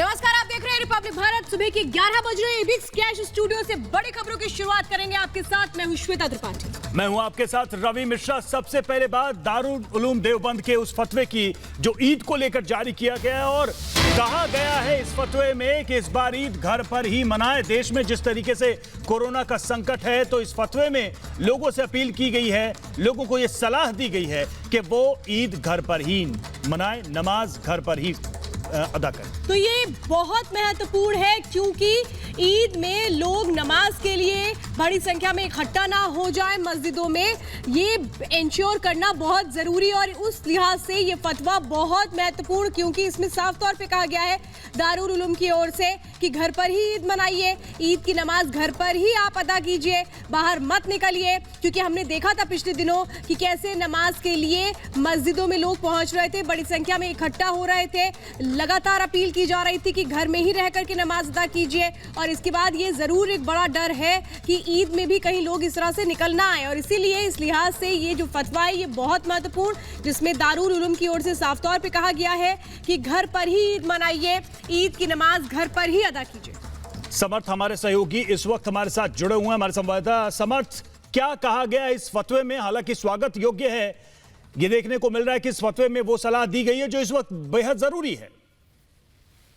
नमस्कार, आप देख रहे हैं रिपब्लिक भारत। सुबह की 11 बज रहे एबिक्स कैश स्टूडियो से बड़ी खबरों की शुरुआत करेंगे आपके साथ। मैं हूं श्वेता त्रिपाठी। मैं हूं आपके साथ रवि मिश्रा। सबसे पहले बात दारुल उलूम देवबंद के उस फतवे की जो ईद को लेकर जारी किया गया है और कहा गया है इस फतवे में कि इस बार ईद घर पर ही मनाएं। देश में जिस तरीके से कोरोना का संकट है तो इस फतवे में लोगों से अपील की गई है, लोगों को यह सलाह दी गई है कि वो ईद घर पर ही मनाएं, नमाज घर पर ही अदा करें। तो ये बहुत महत्वपूर्ण है क्योंकि ईद में लोग नमाज के लिए बड़ी संख्या में इकट्ठा ना हो जाए मस्जिदों में, ये इंश्योर करना बहुत जरूरी है। और उस लिहाज से ये फतवा बहुत महत्वपूर्ण, क्योंकि इसमें साफ तौर पे कहा गया है दारुल उलूम की ओर से कि घर पर ही ईद मनाइए, ईद की नमाज घर पर ही आप अदा कीजिए, बाहर मत निकलिए। क्योंकि हमने देखा था पिछले दिनों कि कैसे नमाज के लिए मस्जिदों में लोग पहुंच रहे थे, बड़ी संख्या में इकट्ठा हो रहे थे, लगातार अपील की जा रही थी कि घर में ही रह करके नमाज अदा कीजिए। और इसके बाद ये जरूर एक बड़ा डर है कि ईद में भी कहीं लोग इस तरह से निकल ना आए। और इसीलिए इस लिहाज से ये जो फतवा है ये बहुत महत्वपूर्ण, जिसमें दारुल उलूम की ओर से साफ तौर पे कहा गया है कि घर पर ही ईद मनाइए, ईद की नमाज घर पर ही अदा कीजिए। समर्थ हमारे सहयोगी इस वक्त हमारे साथ जुड़े हुए हैं, हमारे संवाददाता। समर्थ, क्या कहा गया इस फतवे में? हालांकि स्वागत योग्य है, ये देखने को मिल रहा है कि इस फतवे में वो सलाह दी गई है जो इस वक्त बेहद जरूरी है।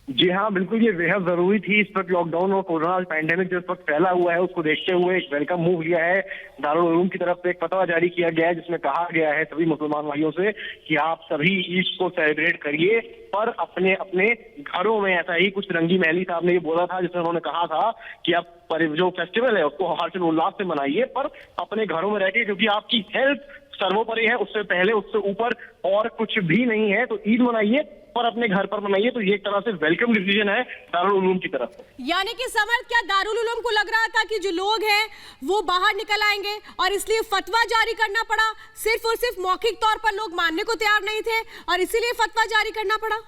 जी हाँ, बिल्कुल ये बेहद जरूरी थी। इस वक्त लॉकडाउन और कोरोना पैंडेमिक जो इस वक्त फैला हुआ है उसको देखते हुए एक वेलकम मूव लिया है दारुल उलूम की तरफ से। एक फतवा जारी किया गया है जिसमें कहा गया है सभी मुसलमान भाइयों से कि आप सभी ईद को सेलिब्रेट करिए, पर अपने अपने घरों में। ऐसा ही कुछ रंगी महली साहब ने ये बोला था, जिसमें उन्होंने कहा था कि आप जो फेस्टिवल है उसको हर्षोल्लास से मनाइए, पर अपने घरों में रहकर, क्योंकि आपकी हेल्थ सर्वोपरि है, उससे पहले उससे ऊपर और कुछ भी नहीं है। तो ईद मनाइए पर अपने घर पर मनाइए। तो ये एक तरह से वेलकम डिसीजन है दारुल उलूम की तरफ से। यानी कि समर्थ, क्या दारुल उलूम को लग रहा था कि जो लोग हैं वो बाहर निकल आएंगे और इसलिए फतवा जारी करना पड़ा? सिर्फ और सिर्फ मौखिक तौर पर लोग मानने को तैयार नहीं थे और इसीलिए फतवा जारी करना पड़ा?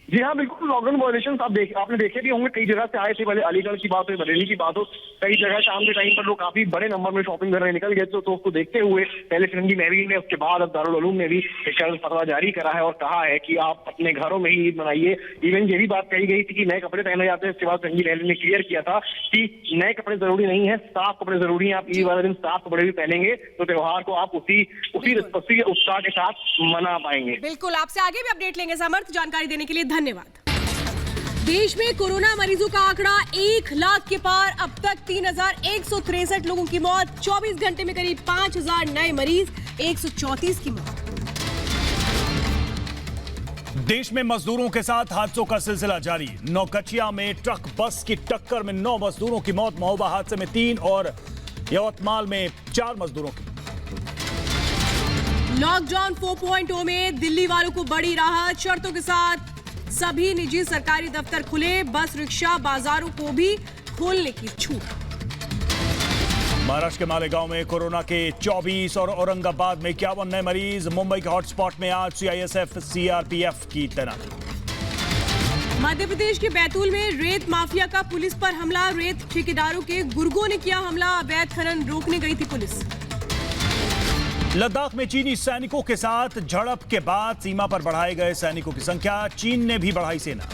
जी हाँ, बिल्कुल। लॉकडाउन वायलेशन आपने देखे भी होंगे, कई जगह से आए थे, भले अलीगढ़ की बात हो, बरेली की बात हो, कई जगह शाम के टाइम पर लोग काफी बड़े नंबर में शॉपिंग करने निकल गए। तो उसको देखते हुए पहले फिरंगी महवी ने, उसके बाद अब दारुल उलूम ने भी एक फतवा जारी करा है और कहा है कि आप अपने घरों में ही ईद मनाइए। इवन ये भी बात कही गई थी कि नए कपड़े पहने जाते हैं। इसके बाद फिरंगी महवी ने क्लियर किया था कि नए कपड़े जरूरी नहीं है, साफ कपड़े जरूरी है। आप ईद वाले दिन साफ कपड़े भी पहनेंगे तो त्योहार को आप उसी उत्साह के साथ मना पाएंगे। बिल्कुल, आपसे आगे भी अपडेट लेंगे समर्थ। जानकारी देने के लिए धन्यवाद। देश में कोरोना मरीजों का आंकड़ा 1 लाख के पार। अब तक 3163 लोगों की मौत, 24 घंटे में करीब 5000 नए मरीज, 134 की मौत। देश में मजदूरों के साथ हादसों का सिलसिला जारी। नौकचिया में ट्रक बस की टक्कर में 9 मजदूरों की मौत, महोबा हादसे में 3 और यवतमाल में 4 मजदूरों की। लॉकडाउन 4.0 में दिल्ली वालों को बड़ी राहत। शर्तों के साथ सभी निजी सरकारी दफ्तर खुले, बस रिक्शा बाजारों को भी खोलने की छूट। महाराष्ट्र के मालेगांव में कोरोना के 24 और औरंगाबाद में 51 नए मरीज। मुंबई के हॉटस्पॉट में आज सीआईएसएफ सीआरपीएफ की तैनाती। मध्य प्रदेश के बैतूल में रेत माफिया का पुलिस पर हमला। रेत ठेकेदारों के गुर्गों ने किया हमला, अवैध खनन रोकने गई थी पुलिस। लद्दाख में चीनी सैनिकों के साथ झड़प के बाद सीमा पर बढ़ाए गए सैनिकों की संख्या, चीन ने भी बढ़ाई सेना।